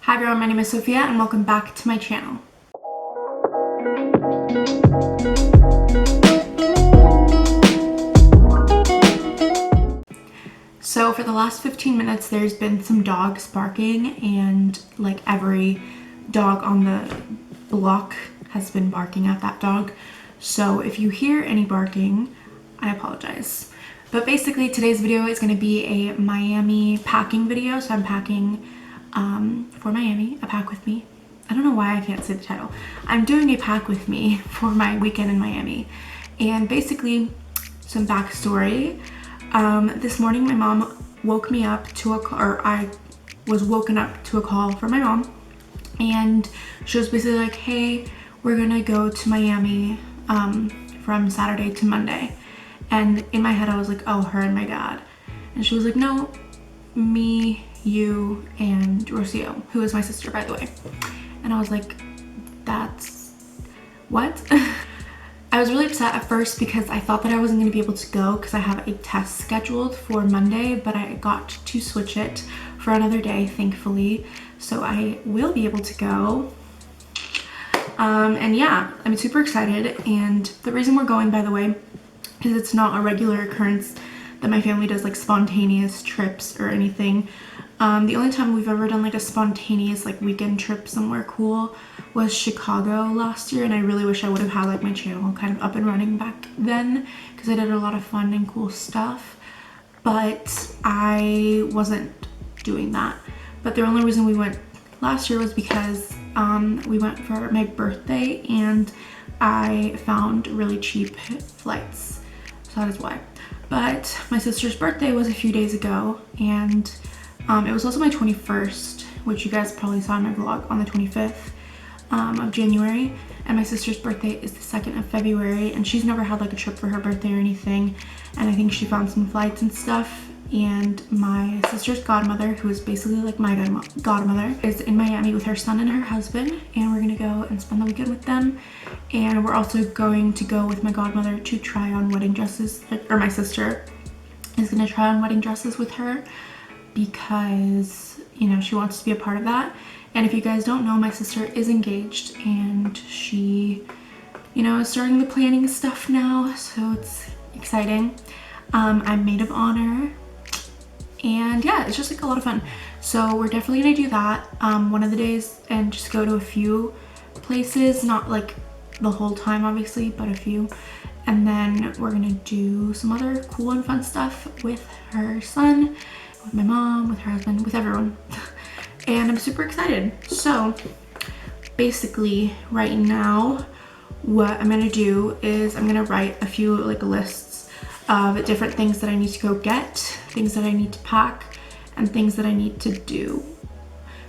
Hi everyone, my name is Sophia and welcome back to my channel. So for the last 15 minutes there's been some dogs barking, and like every dog on the block has been barking at that dog. So if you hear any barking, I apologize. But basically today's video is going to be a Miami packing video. So I'm packing for Miami, a pack with me. I don't know why I can't say the title. I'm doing a pack with me for my weekend in Miami. And basically, some backstory. This morning my mom woke me up to a call, or I was woken up to a call from my mom. And she was basically like, hey, we're gonna go to Miami from Saturday to Monday. And in my head I was like, oh, her and my dad. And she was like, no, me, you, and Rocio, who is my sister, by the way. And I was like, that's what? I was really upset at first because I thought that I wasn't going to be able to go because I have a test scheduled for Monday, but I got to switch it for another day, thankfully. So I will be able to go. And yeah, I'm super excited. And the reason we're going, by the way, is it's not a regular occurrence that my family does like spontaneous trips or anything. The only time we've ever done like a spontaneous like weekend trip somewhere cool was Chicago last year, and I really wish I would have had like my channel kind of up and running back then because I did a lot of fun and cool stuff, but I wasn't doing that. But the only reason we went last year was because we went for my birthday and I found really cheap flights, so that is why. But my sister's birthday was a few days ago, and it was also my 21st, which you guys probably saw in my vlog on the 25th of January. And my sister's birthday is the 2nd of February, and she's never had like a trip for her birthday or anything. And I think she found some flights and stuff. And my sister's godmother, who is basically like my godmother, is in Miami with her son and her husband. And we're gonna go and spend the weekend with them. And we're also going to go with my godmother to try on wedding dresses, or my sister is gonna try on wedding dresses with her, because, you know, she wants to be a part of that. And if you guys don't know, my sister is engaged and she, you know, is starting the planning stuff now, so it's exciting. I'm maid of honor, and yeah, it's just like a lot of fun. So we're definitely gonna do that one of the days and just go to a few places, not like the whole time obviously, but a few. And then we're gonna do some other cool and fun stuff with her son, with my mom, with her husband, with everyone. And I'm super excited. So basically right now what I'm gonna do is I'm gonna write a few like lists of different things that I need to go get, things that I need to pack, and things that I need to do.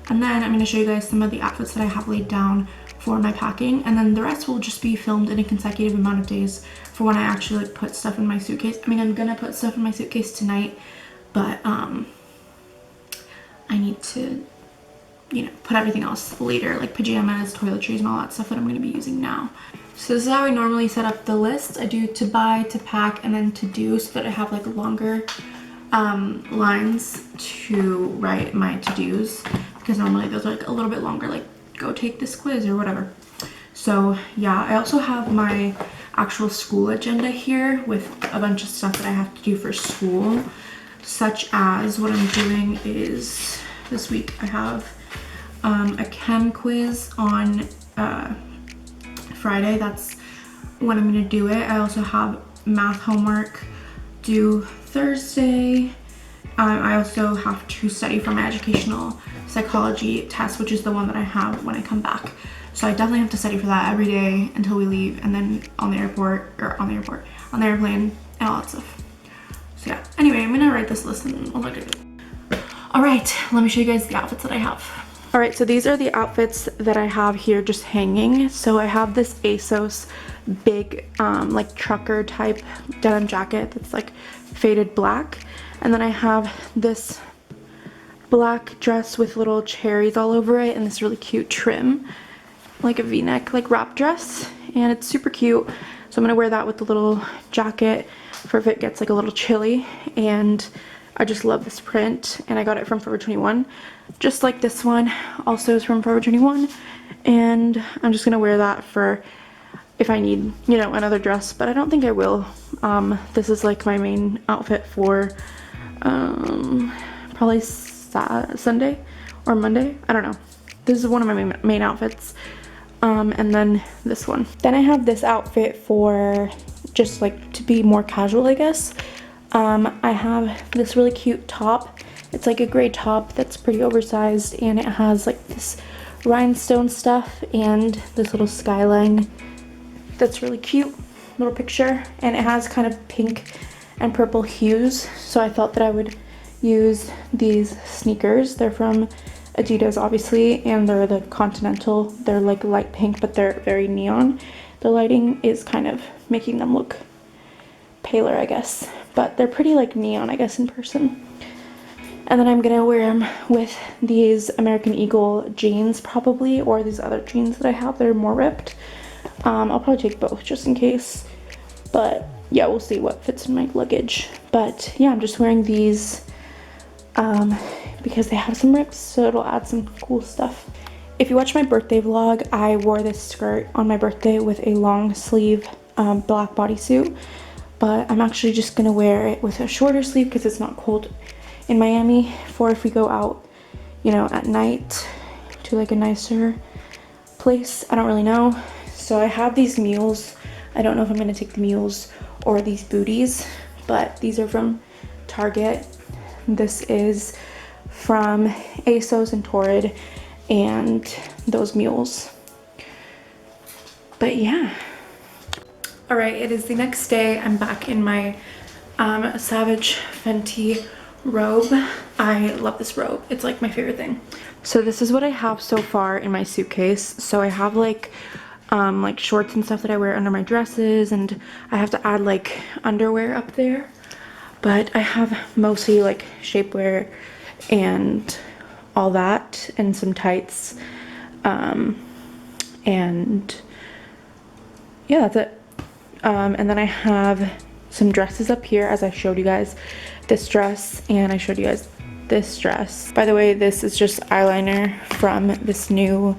And then I'm gonna show you guys some of the outfits that I have laid down for my packing, and then the rest will just be filmed in a consecutive amount of days for when I actually like put stuff in my suitcase. I mean, I'm gonna put stuff in my suitcase tonight, but I need to, you know, put everything else later, like pajamas, toiletries, and all that stuff that I'm going to be using now. So this is how I normally set up the list. I do to buy, to pack, and then to do, so that I have like longer lines to write my to-dos, because normally those are like a little bit longer, like go take this quiz or whatever. So yeah, I also have my actual school agenda here with a bunch of stuff that I have to do for school, such as what I'm doing is this week I have a chem quiz on Friday. That's when I'm going to do it. I also have math homework due Thursday. I also have to study for my educational psychology test, which is the one that I have when I come back. So I definitely have to study for that every day until we leave, and then on the airport, or on the airplane, and all that stuff. So yeah, anyway, I'm gonna write this list and I'll look at it. All right, let me show you guys the outfits that I have. All right, so these are the outfits that I have here just hanging. So I have this ASOS big like trucker type denim jacket that's like faded black, and then I have this black dress with little cherries all over it and this really cute trim, like a v-neck like wrap dress, and it's super cute. So I'm gonna wear that with the little jacket for if it gets like a little chilly. And I just love this print, and I got it from Forever 21. Just like this one, also is from Forever 21, and I'm just gonna wear that for if I need, you know, another dress, but I don't think I will. This is like my main outfit for probably Sunday or Monday. I don't know. This is one of my main outfits. And then this one. Then I have this outfit for just like to be more casual, I guess. I have this really cute top. It's like a gray top that's pretty oversized, and it has like this rhinestone stuff and this little skyline that's really cute little picture, and it has kind of pink and purple hues, so I thought that I would use these sneakers. They're from Adidas, obviously, and they're the Continental. They're like light pink, but they're very neon. The lighting is kind of making them look paler, I guess, but they're pretty like neon, I guess, in person. And then I'm gonna wear them with these American Eagle jeans probably, or these other jeans that I have that are more ripped. I'll probably take both just in case, but yeah, we'll see what fits in my luggage. But yeah, I'm just wearing these because they have some rips, so it'll add some cool stuff. If you watch my birthday vlog, I wore this skirt on my birthday with a long sleeve black bodysuit, but I'm actually just gonna wear it with a shorter sleeve because it's not cold in Miami for if we go out, you know, at night to like a nicer place. I don't really know. So I have these mules. I don't know if I'm gonna take the mules or these booties, but these are from Target. This is from ASOS and Torrid, and those mules. But yeah. All right, it is the next day. I'm back in my Savage Fenty robe. I love this robe. It's like my favorite thing. So this is what I have so far in my suitcase. So I have like shorts and stuff that I wear under my dresses, and I have to add like underwear up there. But I have mostly like shapewear and all that, and some tights. And yeah, that's it. And then I have some dresses up here, as I showed you guys this dress, and I showed you guys this dress. By the way, this is just eyeliner from this new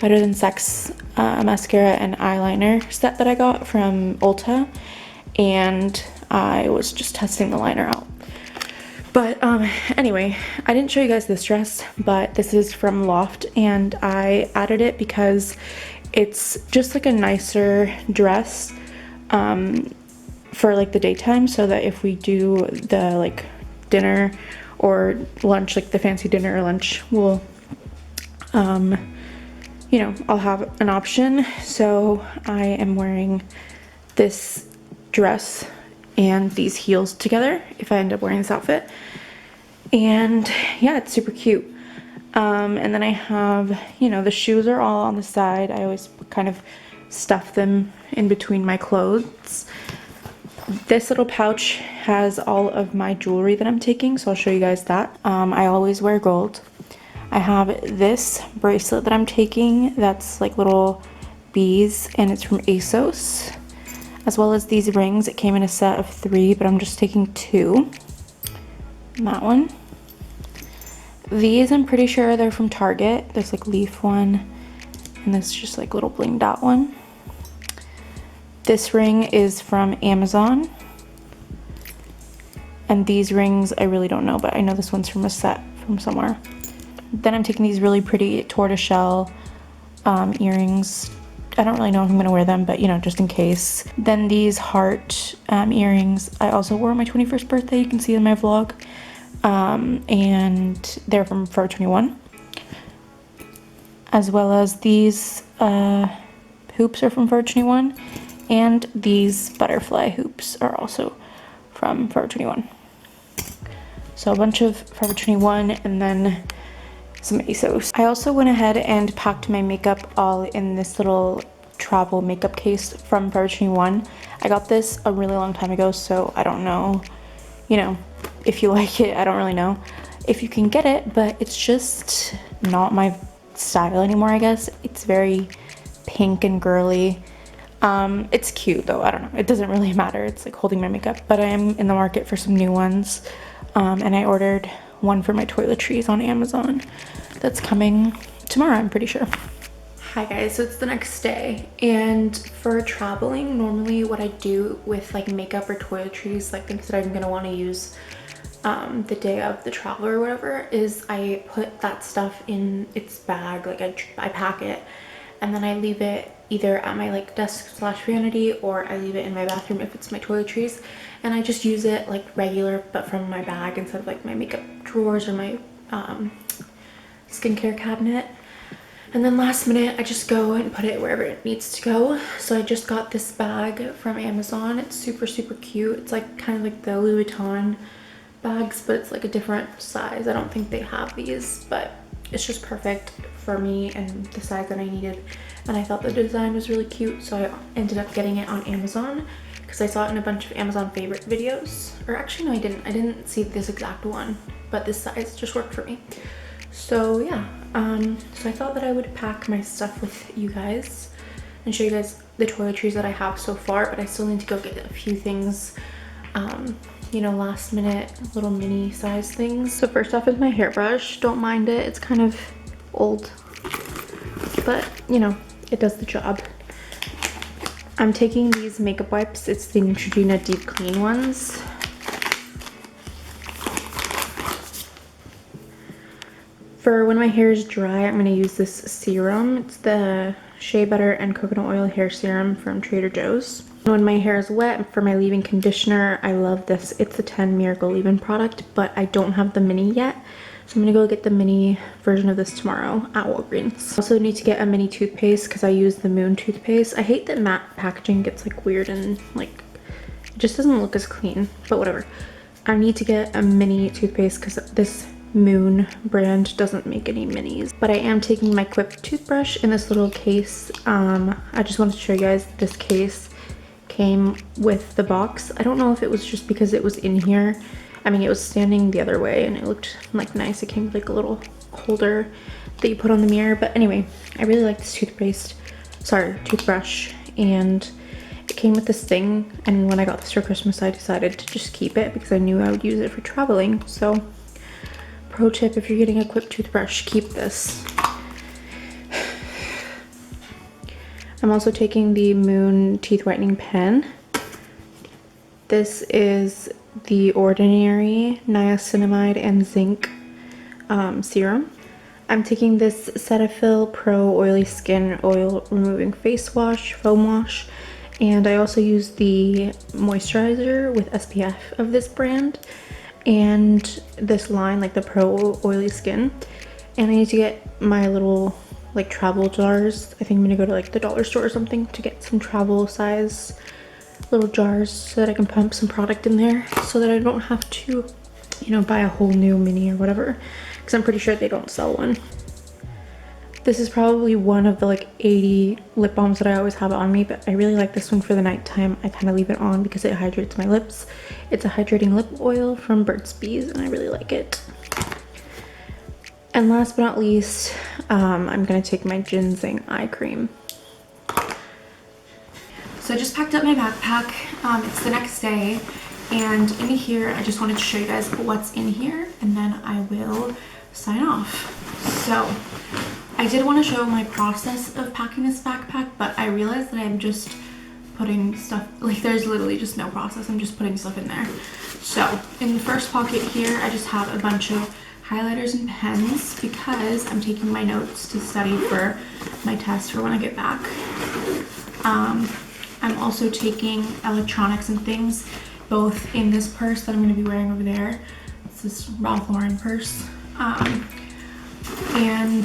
Better Than Sex mascara and eyeliner set that I got from Ulta, and I was just testing the liner out. But anyway, I didn't show you guys this dress, but this is from Loft, and I added it because it's just like a nicer dress for like the daytime, so that if we do the like dinner or lunch, like the fancy dinner or lunch, we'll you know, I'll have an option. So I am wearing this dress and these heels together if I end up wearing this outfit, and yeah, it's super cute. And then I have, you know, the shoes are all on the side. I always kind of stuff them in between my clothes. This little pouch has all of my jewelry that I'm taking, so I'll show you guys that. I always wear gold. I have this bracelet that I'm taking that's like little bees, and it's from ASOS, as well as these rings. It came in a set of 3, but I'm just taking 2. And that one. These, I'm pretty sure they're from Target. There's like leaf one, and this is just like little blinged out one. This ring is from Amazon, and these rings I really don't know, but I know this one's from a set from somewhere. Then I'm taking these really pretty tortoiseshell earrings. I don't really know if I'm gonna wear them, but you know, just in case. Then these heart earrings I also wore on my 21st birthday. You can see in my vlog. And they're from Forever 21. As well as these hoops are from Forever 21. And these butterfly hoops are also from Forever 21. So a bunch of Forever 21 and then some ASOS. I also went ahead and packed my makeup all in this little travel makeup case from Forever 21. I got this a really long time ago, so I don't know, you know, if you like it. I don't really know if you can get it, but it's just not my style anymore, I guess. It's very pink and girly. It's cute though, I don't know. It doesn't really matter. It's like holding my makeup, but I am in the market for some new ones. And I ordered one for my toiletries on Amazon that's coming tomorrow, I'm pretty sure. Hi guys, so it's the next day, and for traveling, normally what I do with like makeup or toiletries, like things that I'm gonna want to use the day of the travel or whatever, is I put that stuff in its bag, like I pack it, and then I leave it either at my like desk / vanity, or I leave it in my bathroom if it's my toiletries, and I just use it like regular but from my bag instead of like my makeup drawers or my skincare cabinet. And then last minute I just go and put it wherever it needs to go. So I just got this bag from Amazon. It's super cute. It's like kind of like the Louis Vuitton bags, but it's like a different size. I don't think they have these, but it's just perfect for me and the size that I needed. And I thought the design was really cute, so I ended up getting it on Amazon because I saw it in a bunch of Amazon favorite videos. Or actually no, I didn't see this exact one, but this size just worked for me. So yeah, so I thought that I would pack my stuff with you guys and show you guys the toiletries that I have so far, but I still need to go get a few things, you know, last minute little mini size things. So first off is my hairbrush. Don't mind it, it's kind of old, but you know, it does the job. I'm taking these makeup wipes. It's the Neutrogena Deep Clean ones. For when my hair is dry, I'm going to use this serum. It's the Shea Butter and Coconut Oil Hair Serum from Trader Joe's. When my hair is wet, for my leave-in conditioner, I love this. It's the 10 Miracle Leave-In product, but I don't have the mini yet. So I'm going to go get the mini version of this tomorrow at Walgreens. I also need to get a mini toothpaste because I use the Moon toothpaste. I hate that matte packaging gets like weird and like it just doesn't look as clean, but whatever. I need to get a mini toothpaste because this Moon brand doesn't make any minis. But I am taking my Quip toothbrush in this little case. I just wanted to show you guys this case came with the box. I don't know if it was just because it was in here. I mean, it was standing the other way and it looked like nice. It came with like a little holder that you put on the mirror. But anyway, I really like this toothbrush, and it came with this thing, and when I got this for Christmas I decided to just keep it because I knew I would use it for traveling. So pro tip, if you're getting a Quip toothbrush, keep this. I'm also taking the Moon teeth whitening pen. This is the Ordinary Niacinamide and Zinc serum. I'm taking this Cetaphil Pro Oily Skin Oil Removing Face Wash, Foam Wash, and I also use the moisturizer with SPF of this brand and this line, like the Pro Oily Skin. And I need to get my little like travel jars. I think I'm gonna go to like the dollar store or something to get some travel size little jars so that I can pump some product in there so that I don't have to, you know, buy a whole new mini or whatever, because I'm pretty sure they don't sell one. This is probably one of the like 80 lip balms that I always have on me, but I really like this one for the nighttime. I kind of leave it on because it hydrates my lips. It's a hydrating lip oil from Burt's Bees and I really like it. And last but not least, I'm gonna take my ginseng eye cream. So I just packed up my backpack. It's the next day, and in here I just wanted to show you guys what's in here and then I will sign off. So I did want to show my process of packing this backpack, but I realized that I'm just putting stuff, like there's literally just no process. I'm just putting stuff in there. So in the first pocket here, I just have a bunch of highlighters and pens because I'm taking my notes to study for my test for when I get back. I'm also taking electronics and things, both in this purse that I'm going to be wearing over there. It's this Ralph Lauren purse. And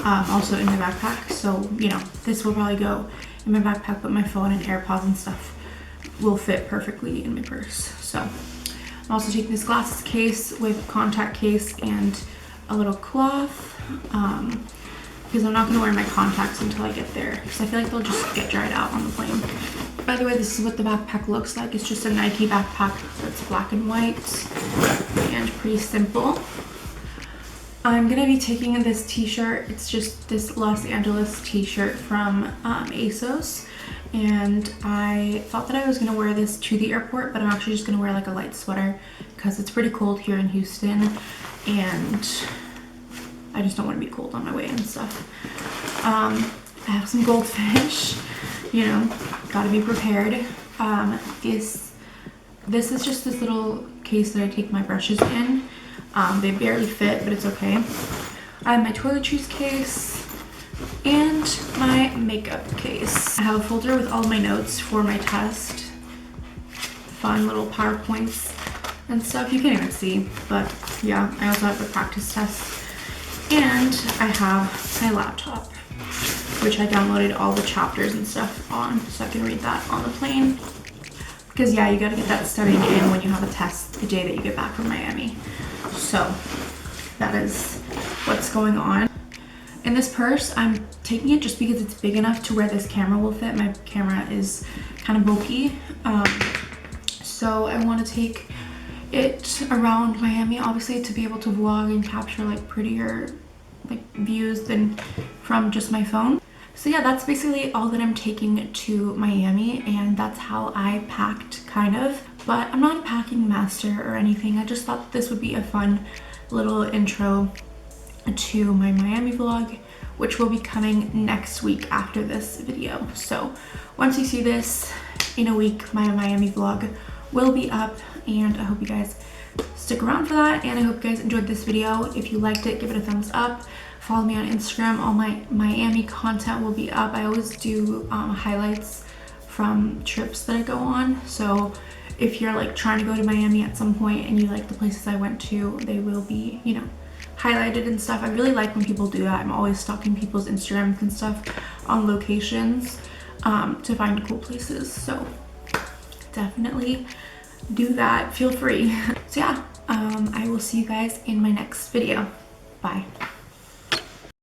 also in the backpack. So, you know, this will probably go in my backpack, but my phone and AirPods and stuff will fit perfectly in my purse. So I'm also taking this glasses case with contact case and a little cloth, because I'm not going to wear my contacts until I get there, because I feel like they'll just get dried out on the plane. By the way, this is what the backpack looks like. It's just a Nike backpack that's black and white and pretty simple. I'm gonna be taking this t-shirt. It's just this Los Angeles t-shirt from ASOS, and I thought that I was gonna wear this to the airport, but I'm actually just gonna wear like a light sweater because it's pretty cold here in Houston and I just don't want to be cold on my way and stuff. I have some goldfish, you know, gotta be prepared. This is just this little case that I take my brushes in. They barely fit, but it's okay. I have my toiletries case and my makeup case. I have a folder with all my notes for my test. Fun little PowerPoints and stuff. You can't even see, but yeah, I also have the practice test. And I have my laptop, which I downloaded all the chapters and stuff on, so I can read that on the plane. Because yeah, you gotta get that studying in when you have a test the day that you get back from Miami. So that is what's going on. In this purse, I'm taking it just because it's big enough to where this camera will fit. My camera is kind of bulky. So I want to take it around Miami, obviously, to be able to vlog and capture like prettier like views than from just my phone. So yeah, that's basically all that I'm taking to Miami, and that's how I packed, kind of. But I'm not a packing master or anything. I just thought this would be a fun little intro to my Miami vlog, which will be coming next week after this video. So once you see this in a week, my Miami vlog will be up, and I hope you guys stick around for that, and I hope you guys enjoyed this video. If you liked it, give it a thumbs up. Follow me on Instagram. All my Miami content will be up. I always do highlights from trips that I go on, so if you're like trying to go to Miami at some point and you like the places I went to, they will be, you know, highlighted and stuff. I really like when people do that. I'm always stalking people's Instagrams and stuff on locations to find cool places, so definitely do that. Feel free. So yeah, I will see you guys in my next video. Bye.